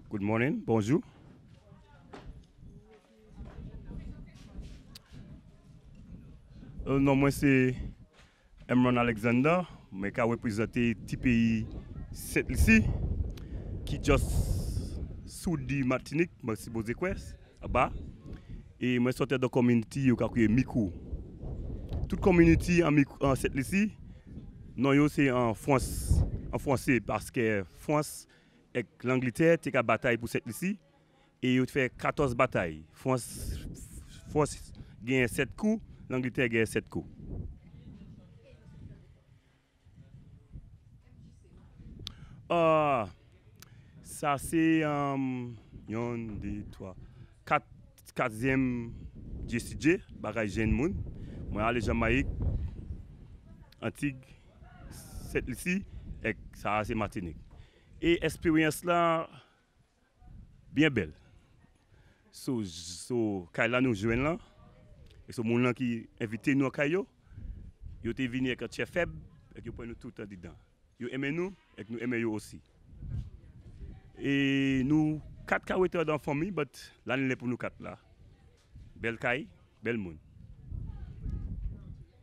Good morning, bonjour. Non, moi c'est Emron Alexander, mais qui a représenté petit pays cette ici, qui just sous di Martinique, moi c'est Bozequest, là-bas. Et moi sortais de la communauté qui a créé Mikou. Toute communauté en cette ici, non yo c'est en France, en français parce que France et l'Angleterre t'es qu'à bataille pour cette ici et yo fait 14 batailles. France gagne 7 coups, l'Angleterre gagne 7 coups. Ça c'est 1, 2, 3, 4e JCJ, bagay jeune moun. Moi aller Jamaïque, Antigua, cette ici et ça c'est Martinique. Et expérience là bien belle. Kaila nous joignent là. Et ce monde là qui invité nous à Kayo, yo te venu avec un chef faible et qui prend nous tout le temps dedans. Yo aime nous et nous aimons yo aussi. Et nous 4 caractères dans la famille, mais l'année pour nous 4 là. Belle Kaye, belle monde.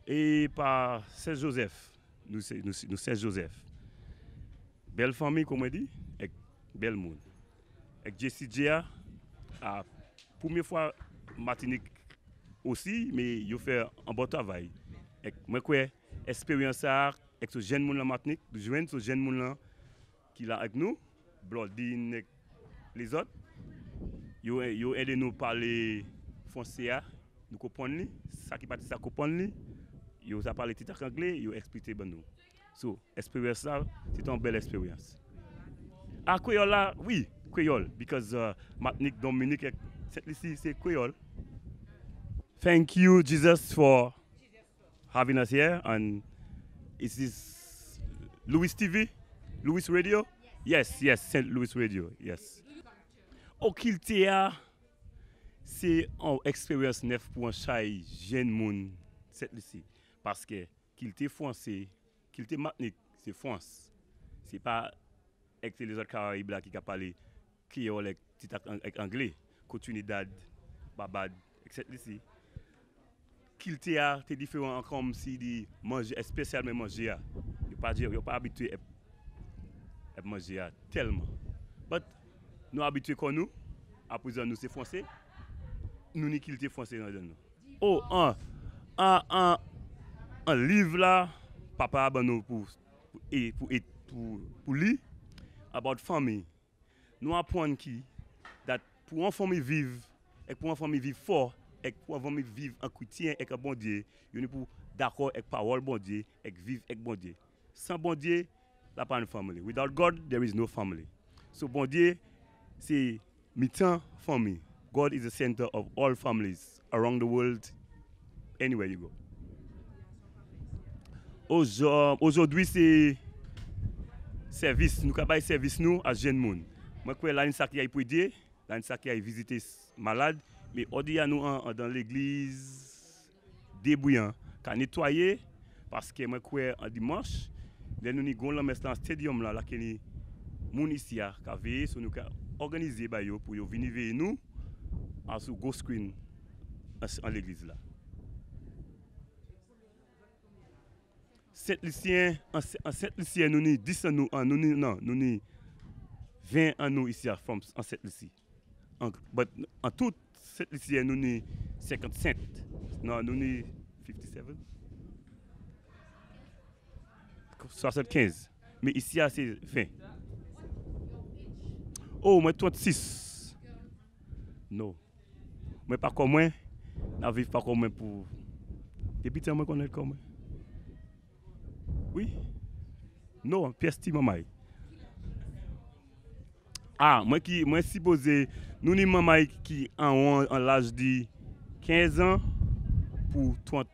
Et par Saint-Joseph, nous Saint-Joseph. Belle famille, comme on dit, et belle monde. Et JCJ a première fois Martinique aussi, mais il fait un bon travail. Et moi, quoi, expérience avec ce jeune monde en Martinique, de joindre ce jeune monde qui est avec nous, Blondine, les autres, ils ont aidé nous à parler français, nous comprenons, ça qui partit ça comprendre, ils ont parlé tout en anglais, ils ont expliqué pour nous. So, expérience ça, c'est une belle expérience. Ah, Creole là, oui, Creole, because Martinique, Dominique, ici c'est Creole. Thank you, Jesus, for having us here. And is this Louis TV? Louis Radio? Yes, St. Louis Radio, yes. Au Kiltea, c'est une expérience neuf pour un chai jeune monde cette ici. Parce que Kiltea français, Kiltea Martinique, c'est France. C'est pas avec les autres Caraïbes qui parlent créole avec anglais, Trinidad, Barbade, etc. ici. Kiltea, c'est différent comme si dit manger, spécialement manger. Il n'y a pas habitué à manger tellement. Mais nous habitués comme nous, à présent nous c'est français, nous n'y Kiltea français dans nous. Oh, un livre là, papa a nous pour lire about famille. Nous apprenons qui pour une famille vivre et pour une famille vivre fort et pour une famille vivre en chrétien avec un bon Dieu, il est pour d'accord avec parole bon Dieu et vivre avec bon Dieu. Sans bon Dieu, la pas une famille. Without God, there is no family. So bon Dieu, c'est mi-temps famille. God is the center of all families around the world, anywhere you go. Aujourd'hui, c'est service. Nous avons service nous à jeune monde. Moi, je suis là qui a pour aider, là qui a visité malade, mais aujourd'hui, nous dans l'église débrouillant, qui a nettoyé, parce que moi, je suis en dimanche, nous avons dans le stadium là, qui est moun ici, qui a veillé, nous avons organisé pour venir vers nous, à ce go screen en l'église là. En 7 lycéens, nous avons 10 ans, nous avons 20 ans nous ici en 7 lycées. En tout 7 lycéens, nous avons 57. Non, nous avons 57. 75. Mais ici, c'est 20. Oh, moi 36. Non. Mais pas comme moi. Je ne vis pas comme moi pour. Depuis que je connais comme moi. Oui? Non, pièce ti maman. Ah, moi supposé, nous avons maman qui en l'âge de 15 ans pour 30.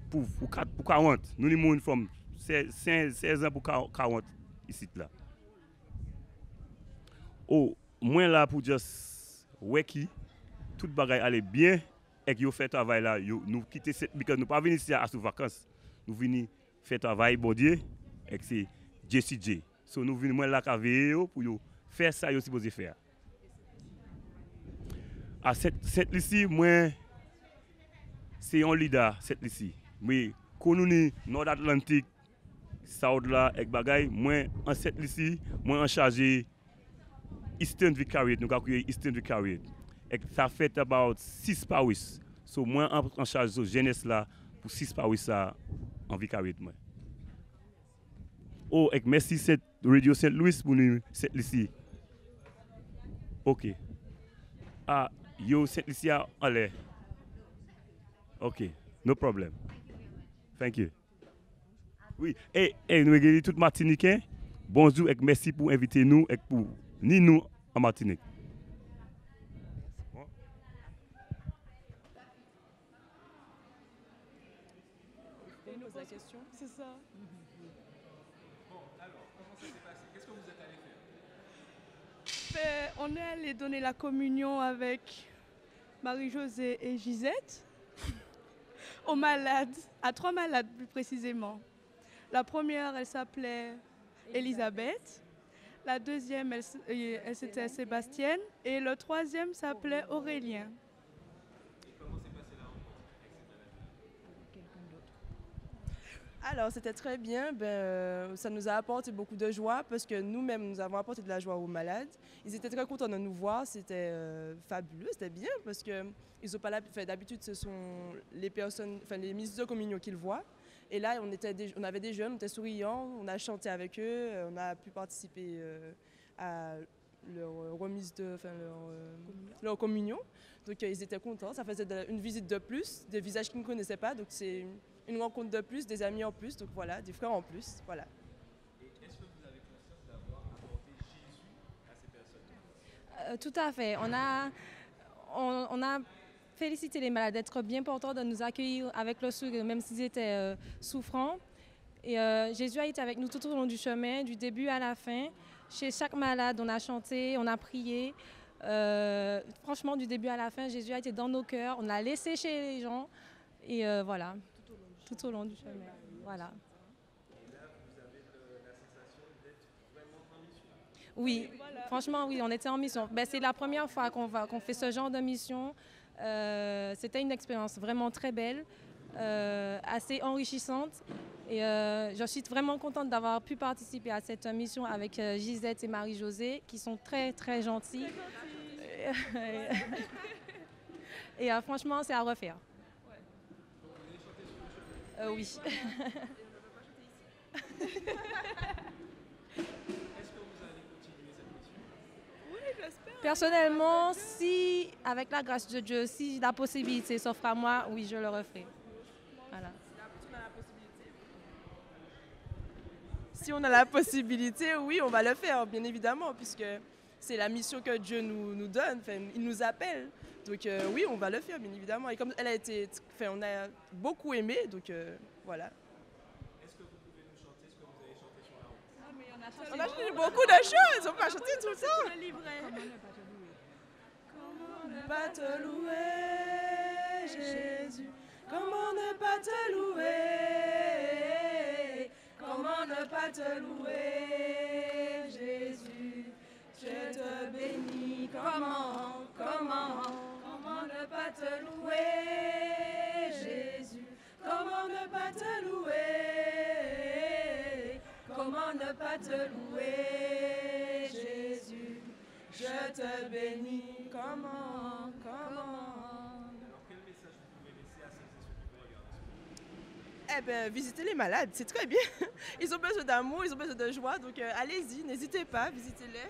Pour 40. Nous avons une femme 16 ans pour 40 ici là. Oh, moi là pour juste ouais qui tout bagay aller bien et qui fait travail là, nous quitter cette parce que nous pas venir ici à sous vacances. Nous venons faire travail bon Dieu et c'est JCJ. So nous venons là caver pour faire ça yo supposé faire. À cette ici moi c'est un leader cette ici. Mais quand nous sommes Nord Atlantique South là avec bagay moi en cette ici moi en chargé Eastern Vicariate nous avons créé Eastern Vicariate et ça fait about 6 paris. So moi en charge de jeunesse là pour 6 paris ça en Vicariate moi. Oh et merci cette Radio Saint-Louis pour nous cette ici. OK. Ah yo cette ici en l'air. OK, no problem. Thank you. Oui, et nous avons tout Martiniquais. Bonjour et merci pour inviter nous et pour ni nous en Martinique. On pose la question. C'est ça. Bon, alors, comment ça s'est passé? Qu'est-ce que vous êtes allé faire? On est allé donner la communion avec Marie-Josée et Gisette aux malades, à 3 malades plus précisément. La première, elle s'appelait Elisabeth. La deuxième, elle s'était Sébastienne. Et le troisième s'appelait Aurélien. Et comment s'est passée la rencontre avec ces malades-là? Alors, c'était très bien. Ça nous a apporté beaucoup de joie parce que nous-mêmes, nous avons apporté de la joie aux malades. Ils étaient très contents de nous voir. C'était fabuleux, c'était bien parce que ils ont pas d'habitude, ce sont les personnes, les ministres de communion qu'ils voient. Et là, on avait des jeunes, on était souriants, on a chanté avec eux, on a pu participer à leur remise leur communion. Donc, ils étaient contents. Ça faisait une visite de plus, des visages qu'ils ne connaissaient pas. Donc, c'est une rencontre de plus, des amis en plus, donc voilà, des frères en plus, voilà. Et est-ce que vous avez conscience d'avoir apporté Jésus à ces personnes? Tout à fait. On a félicité les malades d'être bien portants, de nous accueillir avec le sourire, même s'ils étaient souffrants. Et Jésus a été avec nous tout au long du chemin, du début à la fin. Chez chaque malade, on a chanté, on a prié. Franchement, du début à la fin, Jésus a été dans nos cœurs. On l'a laissé chez les gens. Et voilà. Tout au long du chemin. Voilà. Et là, vous avez la sensation d'être vraiment en mission? Oui, voilà. Franchement, oui, on était en mission. C'est la première fois qu'on fait ce genre de mission. C'était une expérience vraiment très belle, assez enrichissante. Et je suis vraiment contente d'avoir pu participer à cette mission avec Gisette et Marie-Josée, qui sont très, très gentilles. Et franchement, c'est à refaire. Oui. Est-ce que vous allez continuer cette mission? Oui, j'espère. Personnellement, si, avec la grâce de Dieu, si la possibilité s'offre à moi, oui, je le referai. Voilà. Si on a la possibilité, oui, on va le faire, bien évidemment, puisque c'est la mission que Dieu nous donne, il nous appelle. Donc oui, on va le faire, bien évidemment. Et comme elle a été, on a beaucoup aimé, donc voilà. Est-ce que vous pouvez nous chanter ce que vous avez chanté sur la route? Ah, mais on a chanté, On a chanté beaucoup de choses, on peut chanter tout le temps. le livret. Comment ne pas te louer, Jésus? Comment ne pas te louer? Comment ne pas te louer, Jésus? Je te bénis. Comment ne pas te louer, Jésus? Comment ne pas te louer? Comment ne pas te louer, Jésus? Je te bénis. Comment? Alors, quel message vous pouvez laisser à celles et ceux qui vous regardent? Eh bien, visitez les malades, c'est très bien. Ils ont besoin d'amour, ils ont besoin de joie, donc allez-y, n'hésitez pas, visitez-les.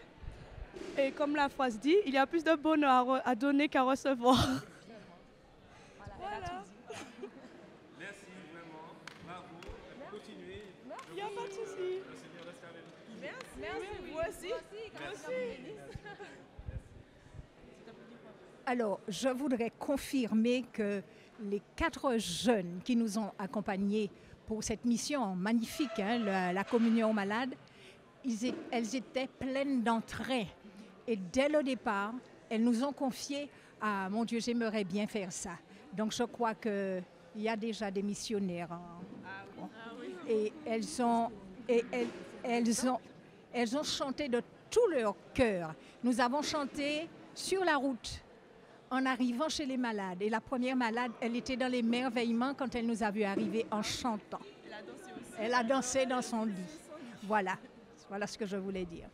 Et comme la phrase dit, il y a plus de bonheur à donner qu'à recevoir. Voilà. Merci vraiment, bravo, continuez. Il n'y a pas de souci. Le Seigneur reste avec vous. Merci, vous aussi. Alors, je voudrais confirmer que les 4 jeunes qui nous ont accompagnés pour cette mission magnifique, la communion aux malades, elles étaient pleines d'entrain. Et dès le départ, elles nous ont confié « Ah, mon Dieu, j'aimerais bien faire ça ». Donc je crois qu'il y a déjà des missionnaires. Et elles ont chanté de tout leur cœur. Nous avons chanté sur la route en arrivant chez les malades. Et la première malade, elle était dans l'émerveillement quand elle nous a vus arriver en chantant. Elle a dansé dans son lit. Voilà ce que je voulais dire.